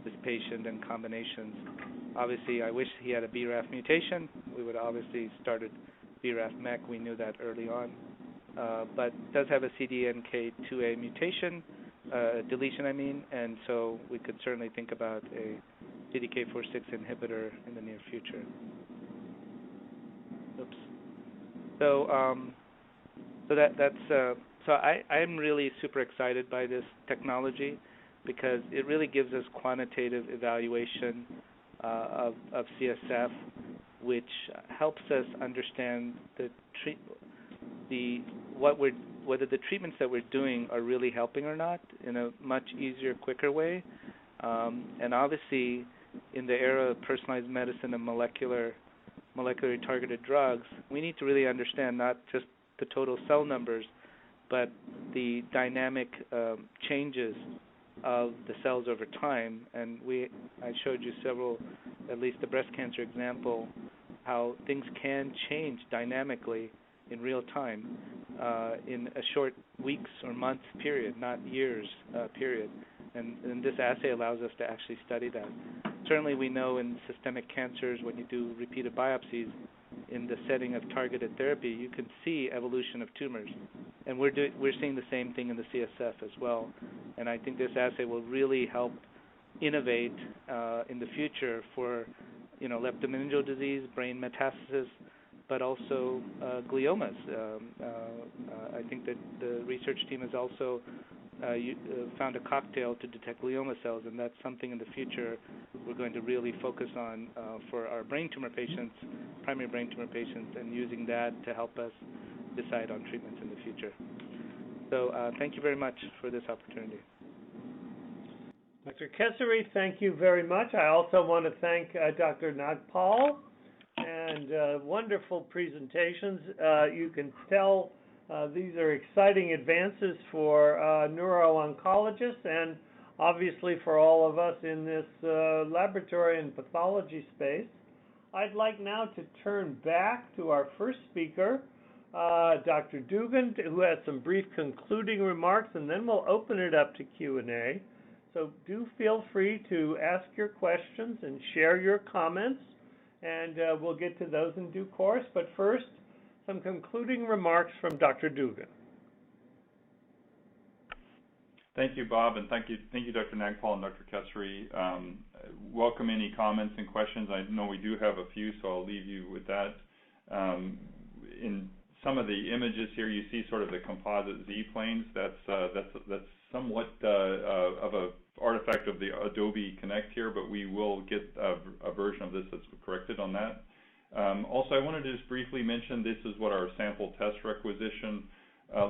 this patient and combinations. Obviously, I wish he had a BRAF mutation. We would obviously started BRAF-MEK. We knew that early on. But does have a CDNK2A mutation, deletion, and so we could certainly think about a CDK4/6 inhibitor in the near future. Oops. So, so I'm really super excited by this technology because it really gives us quantitative evaluation of CSF, which helps us understand whether the treatments that we're doing are really helping or not in a much easier, quicker way. And obviously, in the era of personalized medicine and molecularly targeted drugs, we need to really understand not just the total cell numbers, but the dynamic changes of the cells over time. And I showed you several, at least the breast cancer example, how things can change dynamically in real time in a short weeks or months period, not years period. And this assay allows us to actually study that. Certainly we know in systemic cancers, when you do repeated biopsies, in the setting of targeted therapy, you can see evolution of tumors. And we're seeing the same thing in the CSF as well. And I think this assay will really help innovate in the future for leptomeningeal disease, brain metastasis, but also gliomas. I think that the research team has also found a cocktail to detect glioma cells, and that's something in the future we're going to really focus on for our brain tumor patients, primary brain tumor patients, and using that to help us decide on treatments in the future. So thank you very much for this opportunity. Dr. Kesari, thank you very much. I also want to thank Dr. Nagpal, and wonderful presentations. You can tell these are exciting advances for neuro-oncologists and obviously for all of us in this laboratory and pathology space. I'd like now to turn back to our first speaker, Dr. Dugan, who has some brief concluding remarks, and then we'll open it up to Q&A. So do feel free to ask your questions and share your comments, and we'll get to those in due course. But first, some concluding remarks from Dr. Dugan. Thank you, Bob, and thank you, Dr. Nagpal and Dr. Kesari. Welcome any comments and questions. I know we do have a few, so I'll leave you with that. In some of the images here, you see sort of the composite Z-planes. That's somewhat of a artifact of the Adobe Connect here, but we will get a version of this that's corrected on that. Also, I wanted to just briefly mention this is what our sample test requisition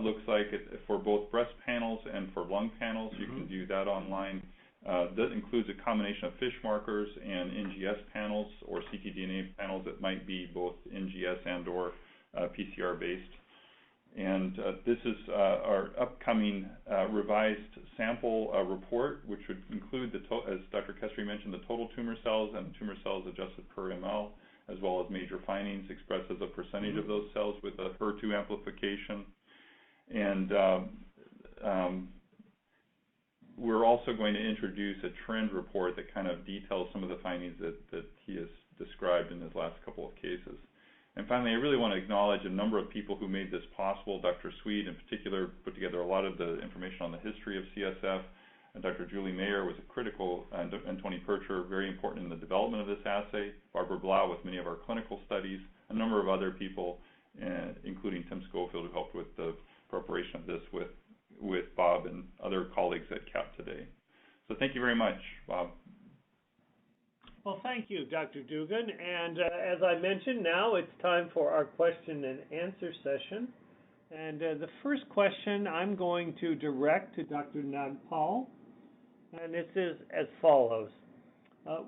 looks like for both breast panels and for lung panels. You can view that online. That includes a combination of fish markers and NGS panels or ctDNA panels that might be both NGS and or PCR based. And this is our upcoming revised sample report, which would include, as Dr. Kesari mentioned, the total tumor cells and tumor cells adjusted per ml, as well as major findings expressed as a percentage of those cells with a HER2 amplification. And we're also going to introduce a trend report that kind of details some of the findings that he has described in his last couple of cases. And finally, I really want to acknowledge a number of people who made this possible. Dr. Sweet, in particular, put together a lot of the information on the history of CSF. And Dr. Julie Mayer was a critical, and Tony Percher, very important in the development of this assay. Barbara Blau with many of our clinical studies. A number of other people, including Tim Schofield, who helped with the preparation of this with Bob and other colleagues at CAP today. So thank you very much, Bob. Well, thank you, Dr. Dugan. And as I mentioned, now it's time for our question and answer session. And the first question I'm going to direct to Dr. Nagpal, and this is as follows.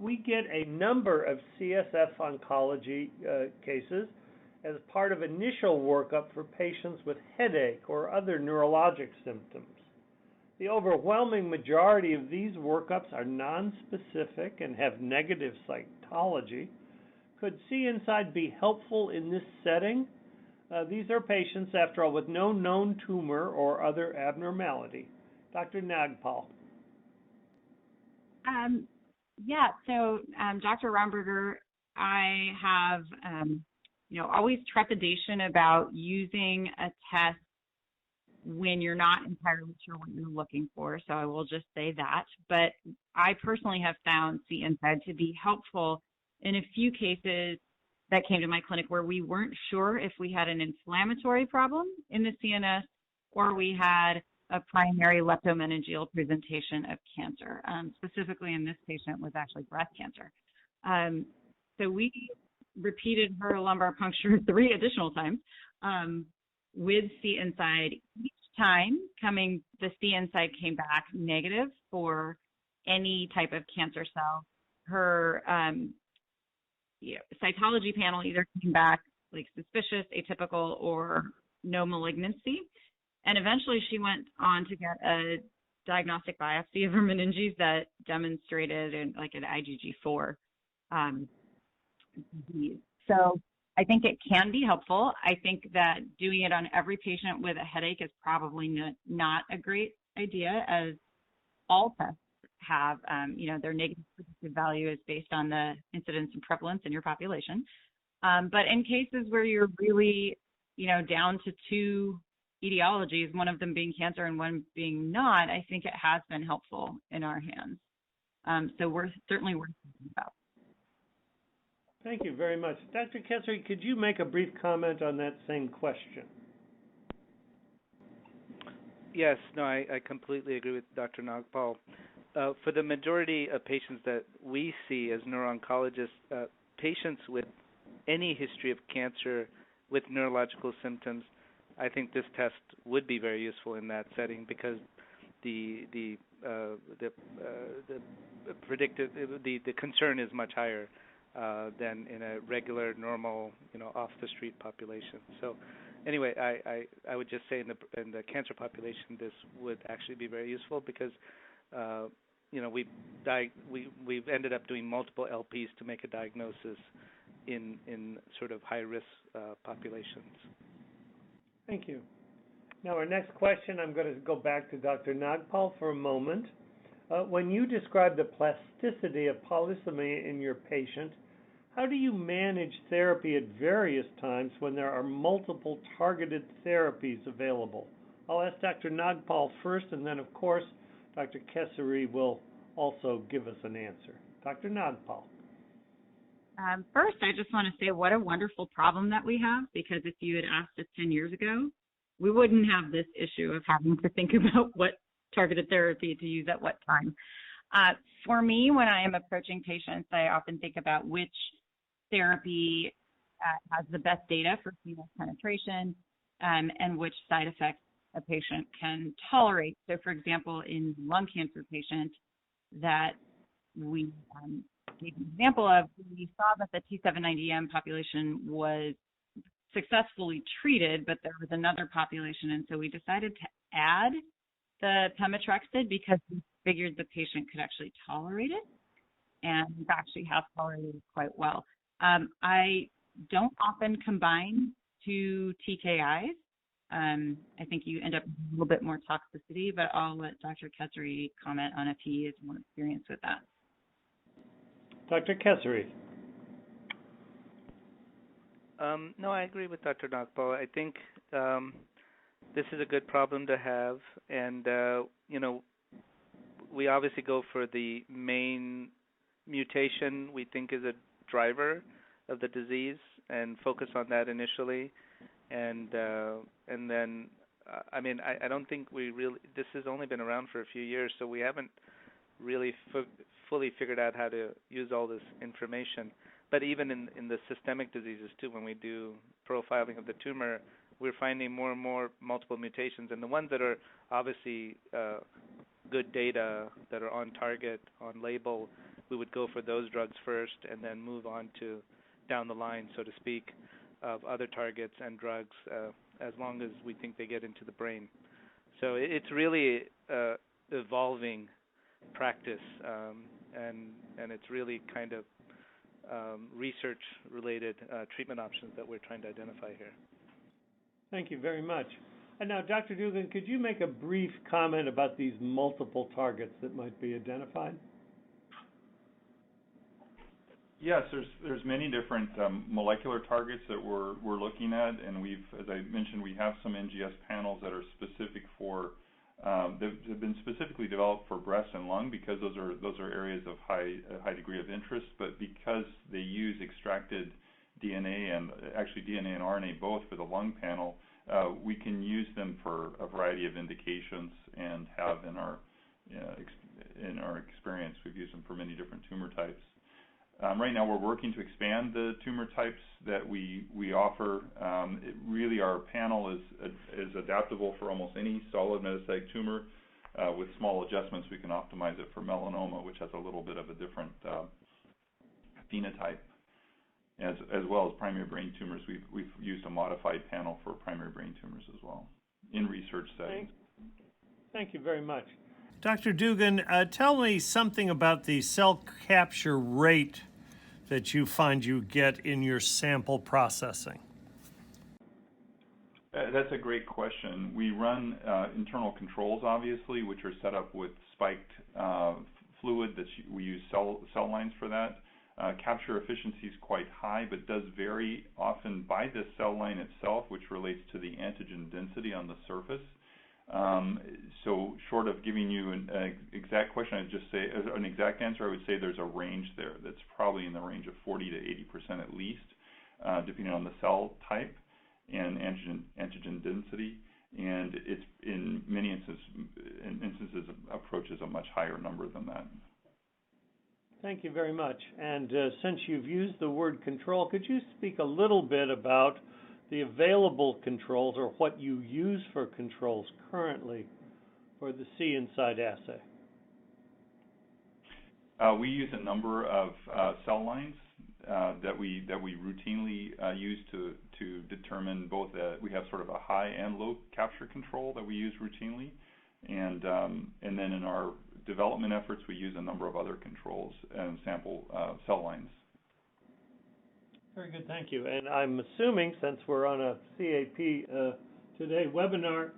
We get a number of CSF oncology cases as part of initial workup for patients with headache or other neurologic symptoms. The overwhelming majority of these workups are nonspecific and have negative cytology. Could CNSide be helpful in this setting? These are patients, after all, with no known tumor or other abnormality. Dr. Nagpal. So Dr. Romberger, I have, always trepidation about using a test when you're not entirely sure what you're looking for, so I will just say that. But I personally have found CNSide to be helpful in a few cases that came to my clinic where we weren't sure if we had an inflammatory problem in the CNS or we had a primary leptomeningeal presentation of cancer. Specifically in this patient was actually breast cancer. So we repeated her lumbar puncture 3 additional times with CNSide. Each time the CNSide came back negative for any type of cancer cell. Her cytology panel either came back like suspicious, atypical, or no malignancy. And eventually she went on to get a diagnostic biopsy of her meninges that demonstrated an IgG4 disease. So I think it can be helpful. I think that doing it on every patient with a headache is probably not a great idea, as all tests have, their negative predictive value is based on the incidence and prevalence in your population. But in cases where you're really, down to 2 etiologies, one of them being cancer and one being not, I think it has been helpful in our hands. So we're certainly worth thinking about. Thank you very much. Dr. Kesari, could you make a brief comment on that same question? Yes, no, I completely agree with Dr. Nagpal. For the majority of patients that we see as neuro-oncologists, patients with any history of cancer with neurological symptoms, I think this test would be very useful in that setting, because the concern is much higher than in a regular, normal, off-the-street population. So, anyway, I would just say in the cancer population, this would actually be very useful, because we've ended up doing multiple LPs to make a diagnosis in sort of high-risk populations. Thank you. Now, our next question, I'm going to go back to Dr. Nagpal for a moment. When you describe the plasticity of polycythemia in your patient, how do you manage therapy at various times when there are multiple targeted therapies available? I'll ask Dr. Nagpal first, and then, of course, Dr. Kesari will also give us an answer. Dr. Nagpal. First, I just want to say what a wonderful problem that we have, because if you had asked us 10 years ago, we wouldn't have this issue of having to think about what targeted therapy to use at what time. For me, when I am approaching patients, I often think about which therapy has the best data for CNS penetration and which side effects a patient can tolerate. So, for example, in lung cancer patient that we gave an example of, we saw that the T790M population was successfully treated, but there was another population, and so we decided to add the pemetrexed because we figured the patient could actually tolerate it, and actually has tolerated it quite well. I don't often combine two TKIs. I think you end up with a little bit more toxicity, but I'll let Dr. Kesari comment on if he is more experienced with that. Dr. Kesari. No, I agree with Dr. Nagpal. I think this is a good problem to have, and we obviously go for the main mutation we think is a driver of the disease and focus on that initially, and then I don't think we really, this has only been around for a few years, so we haven't really fully figured out how to use all this information. But even in the systemic diseases too, when we do profiling of the tumor, we're finding more and more multiple mutations, and the ones that are obviously good data, that are on target, on label, we would go for those drugs first and then move on to down the line, so to speak, of other targets and drugs as long as we think they get into the brain. So it's really evolving practice, and it's really kind of research-related treatment options that we're trying to identify here. Thank you very much. And now, Dr. Dugan, could you make a brief comment about these multiple targets that might be identified? Yes, there's many different molecular targets that we're looking at, and we've, as I mentioned, we have some NGS panels that are specific for they've been specifically developed for breast and lung because those are areas of high degree of interest, but because they use extracted DNA and actually DNA and RNA both for the lung panel, we can use them for a variety of indications and have in our experience we've used them for many different tumor types. Right now we're working to expand the tumor types that we offer. Really our panel is adaptable for almost any solid metastatic tumor. With small adjustments we can optimize it for melanoma, which has a little bit of a different phenotype. As well as primary brain tumors, we've used a modified panel for primary brain tumors as well in research settings. Thank you very much. Dr. Dugan, tell me something about the cell capture rate that you find you get in your sample processing. That's a great question. We run internal controls, obviously, which are set up with spiked fluid. We use cell lines for that. Capture efficiency is quite high, but does vary often by the cell line itself, which relates to the antigen density on the surface. So short of giving you an exact question, I'd just say an exact answer. I would say there's a range there that's probably in the range of 40 to 80% at least, depending on the cell type and antigen density. And it's in many instances approaches a much higher number than that. Thank you very much. And since you've used the word control, could you speak a little bit about the available controls or what you use for controls currently for the C-inside assay? We use a number of cell lines that we routinely use to determine both. We have sort of a high and low capture control that we use routinely, and then in our development efforts we use a number of other controls and sample cell lines. Very good, thank you. And I'm assuming, since we're on a CAP Today webinar,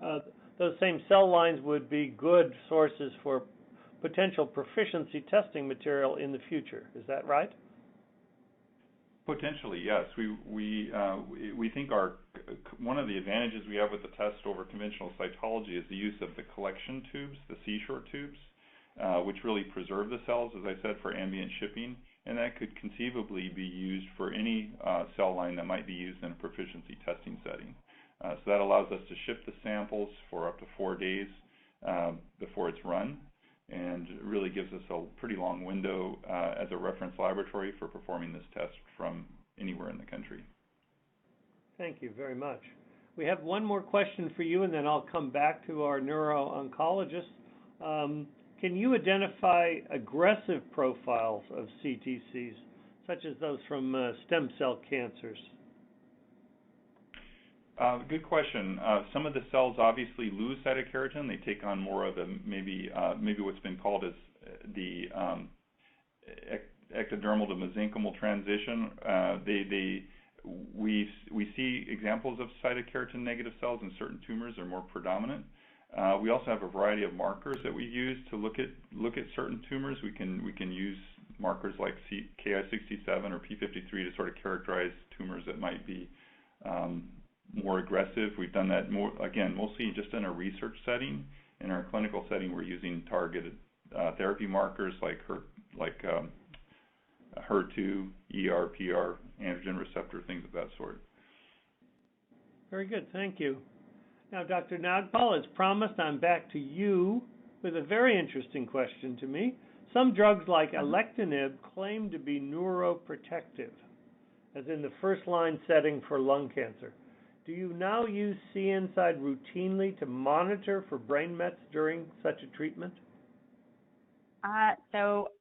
those same cell lines would be good sources for potential proficiency testing material in the future. Is that right? Potentially, yes. We think one of the advantages we have with the test over conventional cytology is the use of the collection tubes, the C-short tubes, which really preserve the cells, as I said, for ambient shipping, and that could conceivably be used for any cell line that might be used in a proficiency testing setting. So that allows us to ship the samples for up to 4 days before it's run, and really gives us a pretty long window as a reference laboratory for performing this test from anywhere in the country. Thank you very much. We have one more question for you, and then I'll come back to our neuro-oncologist. Can you identify aggressive profiles of CTCs, such as those from stem cell cancers? Good question. Some of the cells obviously lose cytokeratin. They take on more of a maybe what's been called as the ectodermal to mesenchymal transition. We see examples of cytokeratin negative cells in certain tumors are more predominant. We also have a variety of markers that we use to look at certain tumors. We can use markers like Ki67 or P53 to sort of characterize tumors that might be more aggressive. We've done that mostly just in a research setting. In our clinical setting, we're using targeted therapy markers like HER2, ER, PR, androgen receptor, things of that sort. Very good, thank you. Now, Dr. Nagpal, as promised, I'm back to you with a very interesting question to me. Some drugs like alectinib claim to be neuroprotective, as in the first-line setting for lung cancer. Do you now use CNSide routinely to monitor for brain mets during such a treatment? So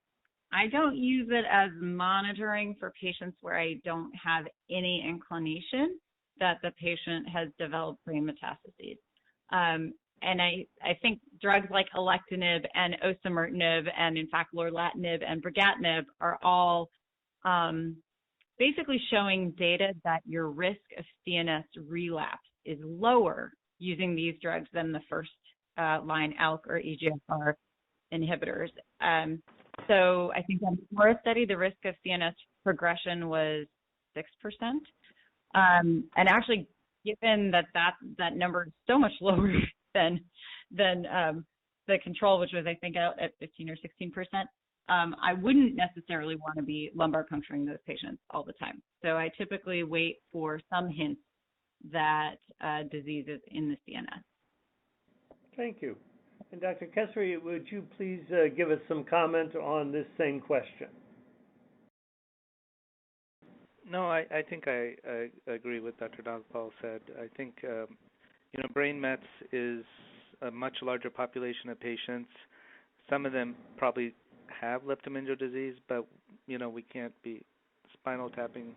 I don't use it as monitoring for patients where I don't have any inclination that the patient has developed brain metastases. And I think drugs like alectinib and osimertinib and, in fact, lorlatinib and brigatinib are all basically showing data that your risk of CNS relapse is lower using these drugs than the first line ALK or EGFR inhibitors. So I think in the Tumor study, the risk of CNS progression was 6%. And actually, given that number is so much lower than the control, which was, I think, out at 15 or 16%, I wouldn't necessarily want to be lumbar puncturing those patients all the time. So I typically wait for some hints that disease is in the CNS. Thank you. And Dr. Kesari, would you please give us some comment on this same question? No, I think I agree with Dr. Nagpal said. I think brain mets is a much larger population of patients. Some of them probably have leptomeningeal disease, but we can't be spinal tapping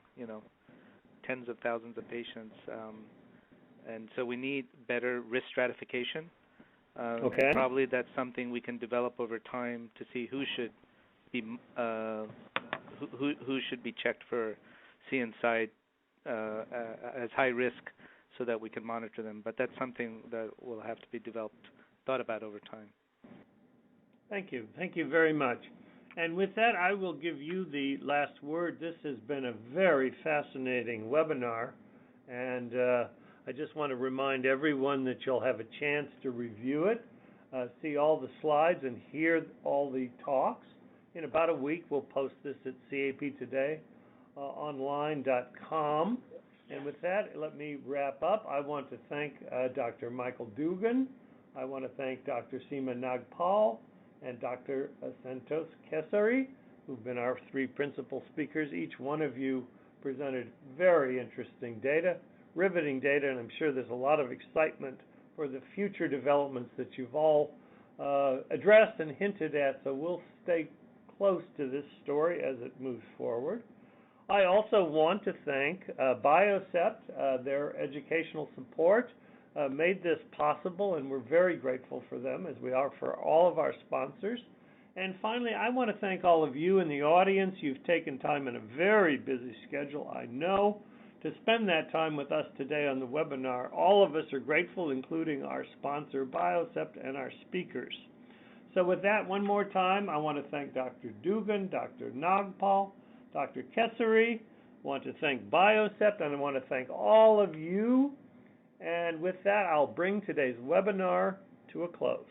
tens of thousands of patients, and so we need better risk stratification. Okay. Probably that's something we can develop over time to see who should be checked for CNSide as high risk, so that we can monitor them. But that's something that will have to be thought about over time. Thank you. Thank you very much. And with that, I will give you the last word. This has been a very fascinating webinar, and I just want to remind everyone that you'll have a chance to review it, see all the slides, and hear all the talks. In about a week, we'll post this at captoday.online.com. And with that, let me wrap up. I want to thank Dr. Michael Dugan. I want to thank Dr. Seema Nagpal and Dr. Santosh Kesari, who've been our three principal speakers. Each one of you presented very interesting data, riveting data, and I'm sure there's a lot of excitement for the future developments that you've all addressed and hinted at, so we'll stay close to this story as it moves forward. I also want to thank Biocept. Their educational support made this possible, and we're very grateful for them, as we are for all of our sponsors. And finally, I want to thank all of you in the audience. You've taken time in a very busy schedule, I know, to spend that time with us today on the webinar. All of us are grateful, including our sponsor, Biocept, and our speakers. So with that, one more time, I want to thank Dr. Dugan, Dr. Nagpal, Dr. Kesari. I want to thank Biocept, and I want to thank all of you. And with that, I'll bring today's webinar to a close.